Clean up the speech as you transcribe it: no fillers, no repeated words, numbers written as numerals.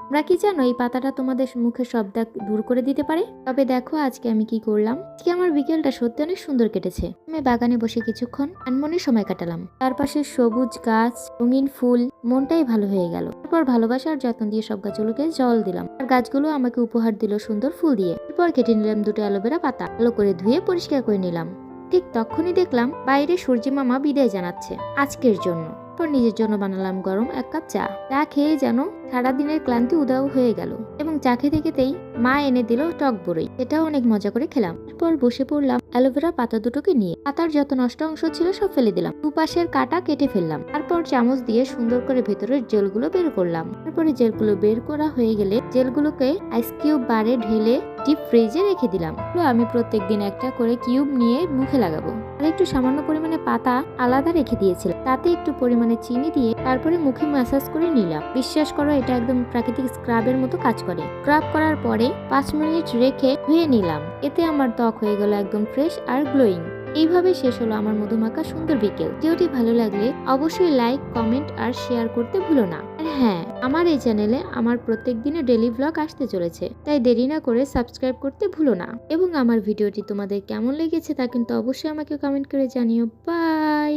তোমরা কি জানো এই পাতাটা তোমাদের মুখের সব দাগ দূর করে দিতে পারে? তবে দেখো আজকে আমি কি করলাম। আজকে আমার বিকেলটা সত্যি অনেক সুন্দর কেটেছে। আমি বাগানে বসে কিছুক্ষণ আনমনে সময় কাটালাম। চারপাশে সবুজ গাছ, রঙিন ফুল, মনটাই ভালো হয়ে গেল। তারপর ভালোবাসার যত্ন দিয়ে সব গাছগুলোকে জল দিলাম, আর গাছগুলো আমাকে উপহার দিল সুন্দর ফুল দিয়ে। এরপর কেটে নিলাম দুটো অ্যালোভেরা পাতা, ভালো করে ধুয়ে পরিষ্কার করে নিলাম। ঠিক তখনই দেখলাম বাইরে সূর্যি মামা বিদায় জানাচ্ছে আজকের জন্য। তারপর নিজের জন্য বানালাম গরম এক কাপ চা। চা খেয়ে যেন সারাদিনের ক্লান্তি উধাও হয়ে গেল। এবং চা খেতে খেতেই মা এনে দিল টক বড়ই, এটাও অনেক মজা করে খেলাম। এরপর বসে পড়লাম অ্যালোভেরা পাতা দুটোকে নিয়ে। পাতার যত নষ্ট অংশ ছিল সব ফেলে দিলাম, দুপাশের কাটা কেটে ফেললাম। তারপর চামচ দিয়ে সুন্দর করে ভেতরের জেলগুলো বের করলাম। তারপরে জেলগুলো বের করা হয়ে গেলে জেলগুলোকে আইস কিউব বারে ঢেলে ডিপ ফ্রিজে রেখে দিলাম। আমি প্রত্যেকদিন একটা করে কিউব নিয়ে মুখে লাগাবো। আর একটু সামান্য পরিমাণে পাতা আলাদা রেখে দিয়েছিলাম, তাতে একটু পরিমাণে চিনি দিয়ে তারপরে মুখে ম্যাসাজ করে নিলাম। বিশ্বাস করো এটা একদম প্রাকৃতিক স্ক্রাবের মতো কাজ করে। স্ক্রাব করার পরে 5 মিনিট রেখে ধুয়ে নিলাম। এতে আমার ত্বক হয়ে গেল একদম ফ্রেশ আর গ্লোয়িং। এইভাবে শেষ হলো আমার মধুমাখা সুন্দর বিকেল। ভিডিওটি ভালো লাগলে অবশ্যই লাইক, কমেন্ট আর শেয়ার করতে ভুলো না। আর হ্যাঁ, আমার এই চ্যানেলে আমার প্রত্যেক দিনে ডেইলি ব্লগ আসতে চলেছে, তাই দেরি না করে সাবস্ক্রাইব করতে ভুলো না। এবং আমার ভিডিওটি তোমাদের কেমন লেগেছে তা কিন্তু অবশ্যই আমাকে কমেন্ট করে জানিও। বাই।